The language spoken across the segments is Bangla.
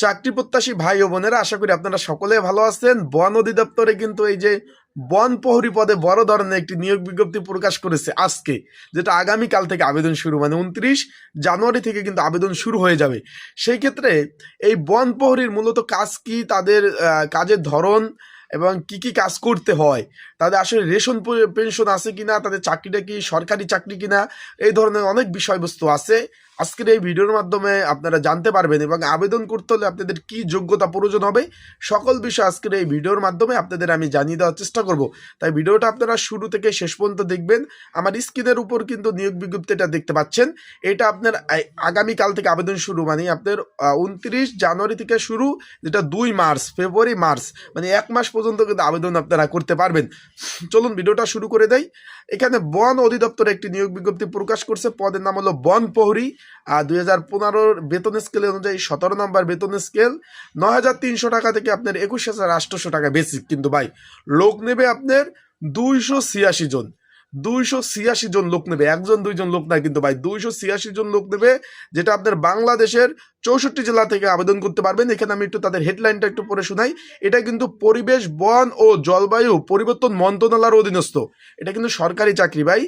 চাকরি প্রত্যাশী ভাই ও বোনেরা, আশা করি আপনারা সকলে ভালো আছেন। বন অধিদপ্তরে কিন্তু এই যে বন প্রহরী পদে বড় ধরনের একটি নিয়োগ বিজ্ঞপ্তি প্রকাশ করেছে আজকে, যেটা আগামীকাল থেকে আবেদন শুরু, মানে 29 জানুয়ারি থেকে কিন্তু আবেদন শুরু হয়ে যাবে। সেই ক্ষেত্রে এই বন প্রহরীর মূলত কাজ কি, তাদের কাজের ধরন এবং কি কি কাজ করতে হয়, তাদের আসলে রেশন পেনশন আছে কিনা, তাদের চাকরিটা কি সরকারি চাকরি কিনা, এই ধরনের অনেক বিষয়বস্তু আছে আজকের এই ভিডিওর মাধ্যমে আপনারা জানতে পারবেন। এবং আবেদন করতে হলে আপনাদের কি যোগ্যতা প্রয়োজন হবে, সকল বিষয় আজকের এই ভিডিওর মাধ্যমে আপনাদের আমি জানিয়ে দেওয়ার চেষ্টা করব। তাই ভিডিওটা আপনারা শুরু থেকে শেষ পর্যন্ত দেখবেন। আমার স্ক্রিনের উপর কিন্তু নিয়োগ বিজ্ঞপ্তিটা দেখতে পাচ্ছেন। এটা আপনার আগামীকাল থেকে আবেদন শুরু, মানে আপনার 29 জানুয়ারি থেকে শুরু, যেটা 2 মার্চ, ফেব্রুয়ারি, মার্চ, মানে 1 মাস পর্যন্ত কিন্তু আবেদন আপনারা করতে পারবেন। চলুন ভিডিওটা শুরু করে দেই। এখানে বন অধিদপ্তরে একটি নিয়োগ বিজ্ঞপ্তি প্রকাশ করছে। পদের নাম হলো বন প্রহরী। 2015 বেতন স্কেল অনুযায়ী 17 নম্বর বেতন স্কেল, 9,300 টাকা থেকে আপনার 21,800 টাকা বেসিক। কিন্তু ভাই লোক নেবে আপনার 286 জন, 286 জন লোক নেবে, একজন দুইজন লোক না কিন্তু ভাই, 286 জন লোক নেবে, যেটা আপনার বাংলাদেশের 64 জেলা থেকে আবেদন করতে পারবেন। এখানে আমি একটু তাদের হেডলাইনটা একটু পড়ে শোনাই। এটা কিন্তু পরিবেশ, বন ও জলবায়ু পরিবর্তন মন্ত্রণালয়ের অধীনস্থ, এটা কিন্তু সরকারি চাকরি ভাই।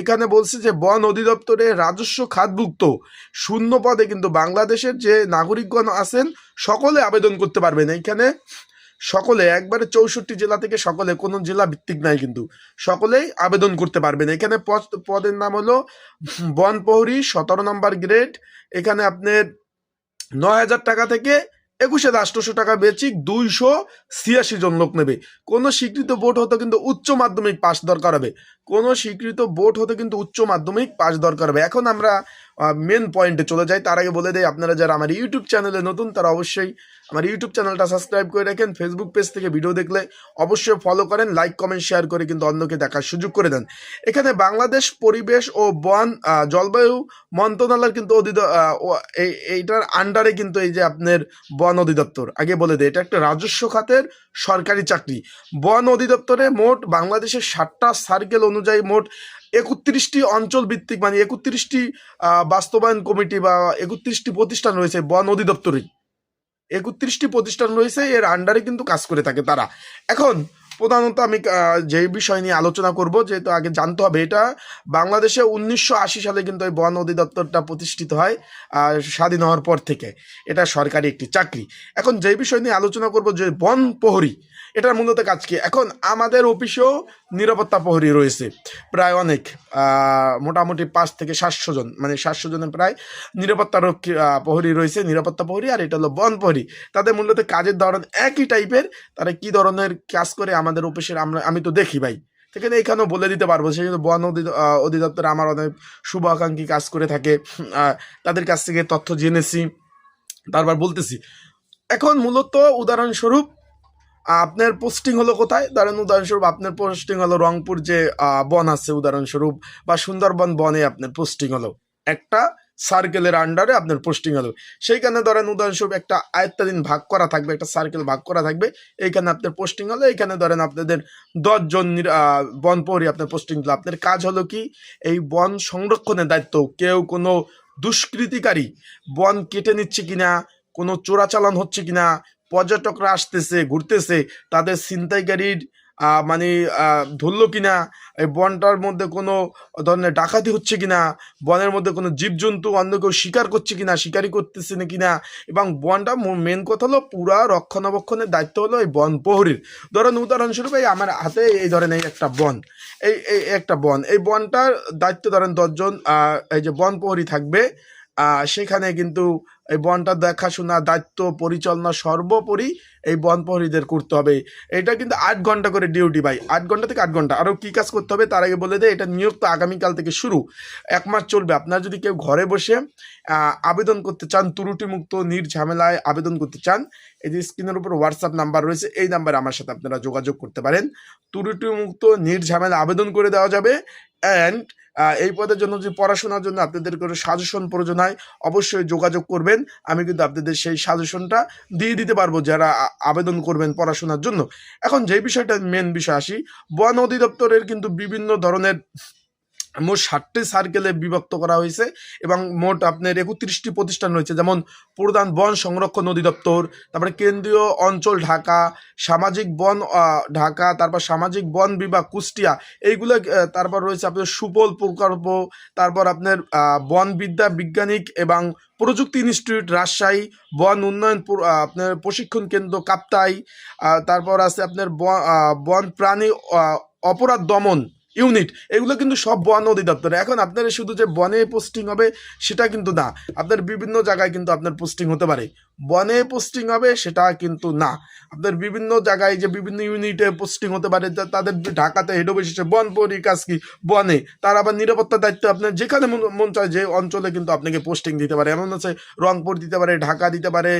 এখানে বলছে যে বন অধিদপ্তরে রাজস্ব খাতভুক্ত শূন্য পদে কিন্তু বাংলাদেশের যে নাগরিকগণ আছেন সকলে আবেদন করতে পারবেন। এইখানে সকলে একবারে 64 জেলা থেকে, সকলে, কোনো জেলা ভিত্তিক নাই, কিন্তু সকলেই আবেদন করতে পারবেন। এখানে পদের নাম হলো বন প্রহরী, 17 নম্বর গ্রেড। এখানে আপনার 9,000 টাকা থেকে 21,800 টাকা বেচিক, 286 জন লোক নেবে। কোনো স্বীকৃত বোর্ড হতে কিন্তু উচ্চ মাধ্যমিক পাস দরকার হবে, কোনো স্বীকৃত বোর্ড হতে কিন্তু উচ্চ মাধ্যমিক পাস দরকার হবে। এখন আমরা মেন পয়েন্টে চলে যাই। তার আগে বলে দেই, আপনারা যারা আমার ইউটিউব চ্যানেলে নতুন তারা অবশ্যই আমার ইউটিউব চ্যানেলটা সাবস্ক্রাইব করে রাখেন। ফেসবুক পেজ থেকে ভিডিও দেখলে অবশ্যই ফলো করেন, লাইক কমেন্ট শেয়ার করে কিন্তু অন্যকে দেখার সুযোগ করে দেন। এখানে বাংলাদেশ পরিবেশ ও বন জলবায়ু মন্ত্রণালয়ের কিন্তু এইটার আন্ডারে কিন্তু এই যে আপনার বন অধিদপ্তর, আগে বলে দেয় এটা একটা রাজস্ব খাতের সরকারি চাকরি। বন অধিদপ্তরে মোট বাংলাদেশের 7টা সার্কেল অনুযায়ী মোট 31টি অঞ্চল ভিত্তিক, মানে 31টি বাস্তবায়ন কমিটি বা 31টি প্রতিষ্ঠান রয়েছে বন অধিদপ্তরে, 31টি প্রতিষ্ঠান রয়েছে, এর আন্ডারে কিন্তু কাজ করে থাকে তারা। এখন প্রধানত আমি যে বিষয় নিয়ে আলোচনা করব, যেহেতু আগে জানতে হবে, এটা বাংলাদেশে 1980 সালে কিন্তু এই বন অধিদপ্তরটা প্রতিষ্ঠিত হয়, স্বাধীন হওয়ার পর থেকে এটা সরকারি একটি চাকরি। এখন যে বিষয় নিয়ে আলোচনা করব, যে বন প্রহরী, এটার মূলত কাজ কি। এখন আমাদের অফিসেও নিরাপত্তা প্রহরী রয়েছে প্রায় অনেক, মোটামুটি 5 থেকে 700 জন, মানে 700 জনের প্রায় নিরাপত্তা রক্ষী প্রহরী রয়েছে, নিরাপত্তা প্রহরী। আর এটা হলো বন প্রহরী। তাদের মূলত কাজের ধরন একই টাইপের। তারা কি ধরনের কাজ করে আমাদের অফিসের আমি তো দেখি ভাই, সেখানে এখানেও বলে দিতে পারবো। সেই জন্য বন অধিদপ্তরে আমার অনেক শুভাকাঙ্ক্ষী কাজ করে থাকে, তাদের কাছ থেকে তথ্য জেনেছি, তারপর বলতেছি। এখন মূলত উদাহরণস্বরূপ আপনার পোস্টিং হলো কোথায়, ধরেন উদাহরণস্বরূপ আপনার পোস্টিং হলো রংপুর যে বন আছে উদাহরণস্বরূপ, বা সুন্দরবন বনে আপনার পোস্টিং হলো, একটা সার্কেলের আন্ডারে আপনার পোস্টিং হলো। সেইখানে ধরেন উদাহরণস্বরূপ একটা আয়ত্তাধীন ভাগ করা থাকবে, একটা সার্কেল ভাগ করা থাকবে, এইখানে আপনার পোস্টিং হলো। এইখানে ধরেন আপনাদের 10 জন বন প্রহরী আপনার পোস্টিং হলো। আপনার কাজ হলো কি, এই বন সংরক্ষণের দায়িত্ব, কেউ কোনো দুষ্কৃতিকারী বন কেটে নিচ্ছে কিনা, কোনো চোরাচালান হচ্ছে কিনা, পর্যটকরা আসতেছে ঘুরতেছে, তাদের ছিনতাইকারীর মানে ধরলো কিনা, এই বনটার মধ্যে কোনো ধরনের ডাকাতি হচ্ছে কিনা, বনের মধ্যে কোনো জীবজন্তু অন্য কেউ শিকার করছে কিনা, শিকারি করতেছে না কিনা, এবং বনটা মেন কথা হলো পুরা রক্ষণাবেক্ষণের দায়িত্ব হলো এই বন প্রহরীর। ধরেন উদাহরণস্বরূপ এই আমার হাতে এই ধরেন এই একটা বন, এই একটা বন, এই বনটার দায়িত্ব ধরেন 10 জন এই যে বন প্রহরী থাকবে। সেখানে কিন্তু এই বনটা দেখাশোনা, দায়িত্ব, পরিচালনা সর্বোপরি এই বন প্রহরীদের করতে হবে। এটা কিন্তু 8 ঘন্টা করে ডিউটি ভাই, 8 ঘন্টা থেকে 8 ঘন্টা। আরও কী কাজ করতে হবে তার আগে বলে দেয়, এটা নিয়োগ তো আগামীকাল থেকে শুরু, 1 মাস চলবে। আপনার যদি কেউ ঘরে বসে আবেদন করতে চান, ত্রুটিমুক্ত নির্ঝামেলায় আবেদন করতে চান, এই যে স্ক্রিনের উপর হোয়াটসঅ্যাপ নাম্বার রয়েছে, এই নাম্বারে আমার সাথে আপনারা যোগাযোগ করতে পারেন। ত্রুটিমুক্ত নির্ঝামেলা আবেদন করে দেওয়া যাবে। অ্যান্ড এই পদের জন্য যে পড়াশোনার জন্য আপনাদের কোনো সাজেশন প্রয়োজন হয়, অবশ্যই যোগাযোগ করবেন। আমি কিন্তু আপনাদের সেই সাজেশনটা দিয়ে দিতে পারবো যারা আবেদন করবেন পড়াশোনার জন্য। এখন যে বিষয়টা মেন বিষয় আসি, বন অধিদপ্তরের কিন্তু বিভিন্ন ধরনের মোট 60টি সার্কেলে বিভক্ত করা হয়েছে এবং মোট আপনার 31টি প্রতিষ্ঠান রয়েছে, যেমন প্রধান বন সংরক্ষণ অধিদপ্তর, তারপরে কেন্দ্রীয় অঞ্চল ঢাকা, সামাজিক বন ঢাকা, তারপর সামাজিক বন বিভাগ কুষ্টিয়া, এইগুলো তারপর রয়েছে আপনার সুফল প্রকল্প, তারপর আপনার বন বিদ্যা বিজ্ঞানিক এবং প্রযুক্তি ইনস্টিটিউট রাজশাহী, বন উন্নয়ন আপনার প্রশিক্ষণ কেন্দ্র কাপ্তাই, তারপর আছে আপনার বন প্রাণী অপরাধ দমন ইউনিট, এগুলো কিন্তু সব বন অধিদপ্তরে। এখন আপনার শুধু যে বনে পোস্টিং হবে সেটা কিন্তু না, আপনার বিভিন্ন জায়গায় কিন্তু আপনার পোস্টিং হতে পারে, বনে পোস্টিং হবে সেটা কিন্তু না, আপনার বিভিন্ন জায়গায় যে বিভিন্ন ইউনিটে পোস্টিং হতে পারে, তাদের ঢাকাতে হেড অফিস বন পরির কাজ কি বনে, তার আবার নিরাপত্তার দায়িত্ব আপনার যেখানে মন চায় যে অঞ্চলে কিন্তু আপনাকে পোস্টিং দিতে পারে। এমন আছে রংপুর দিতে পারে, ঢাকা দিতে পারে,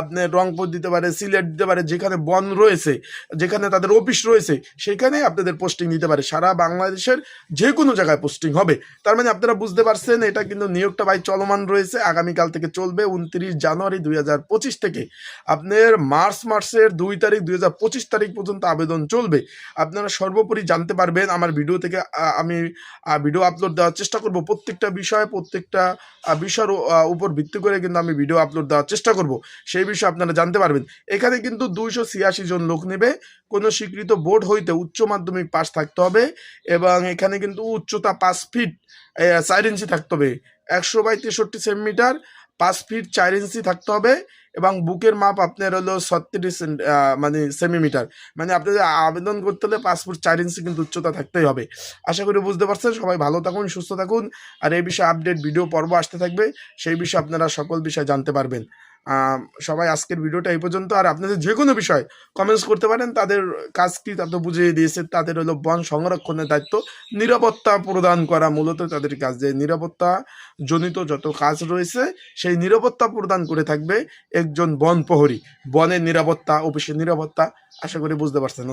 আপনার রংপুর দিতে পারে, সিলেট দিতে পারে, যেখানে বন রয়েছে, যেখানে তাদের অফিস রয়েছে সেখানে আপনাদের পোস্টিং দিতে পারে। সারা বাংলাদেশের যে কোনো জায়গায় পোস্টিং হবে। তার মানে আপনারা বুঝতে পারছেন এটা কিন্তু নিয়োগটা ভাই চলমান রয়েছে, আগামীকাল থেকে চলবে 29 জানুয়ারি 2025 থেকে আপনার মার্চের 2 তারিখ 2025 তারিখ পর্যন্ত আবেদন চলবে। আপনারা সর্বোপরি জানতে পারবেন আমার ভিডিও থেকে, আমি ভিডিও আপলোড দেওয়ার চেষ্টা করব, প্রত্যেকটা বিষয়ের উপর ভিত্তি করে কিন্তু আমি ভিডিও আপলোড দেওয়ার চেষ্টা করব, সেই বিষয়ে আপনারা জানতে পারবেন। এখানে কিন্তু 286 জন লোক নেবে, কোনো স্বীকৃত বোর্ড হইতে উচ্চ মাধ্যমিক পাস থাকতে হবে এবং এখানে কিন্তু উচ্চতা 5 ফিট 4 ইঞ্চি থাকতে হবে, 100/63 সেন্টিমিটার, 5 ফিট 4 ইঞ্চি থাকতে হবে এবং বুকের মাপ আপনার হলো 36 মানে সেন্টিমিটার, মানে আপনাদের আবেদন করতে হলে 5 ফুট 4 ইঞ্চি কিন্তু উচ্চতা থাকতেই হবে। আশা করি বুঝতে পারছেন। সবাই ভালো থাকুন, সুস্থ থাকুন, আর এই বিষয়ে আপডেট ভিডিও পর্ব আসতে থাকবে, সেই বিষয়ে আপনারা সকল বিষয় জানতে পারবেন। সবাই আজকের ভিডিওটা এই পর্যন্ত। আর আপনাদের যে কোনো বিষয় কমেন্টস করতে পারেন, তাদের কাজ কি তা তো বুঝিয়ে দিয়েছে, তাদের হলো বন সংরক্ষণের দায়িত্ব, নিরাপত্তা প্রদান করা মূলত তাদের কাজ, যে নিরাপত্তা জনিত যত কাজ রয়েছে সেই নিরাপত্তা প্রদান করে থাকবে একজন বন প্রহরী, বনের নিরাপত্তা, অফিসের নিরাপত্তা। আশা করি বুঝতে পারছেন।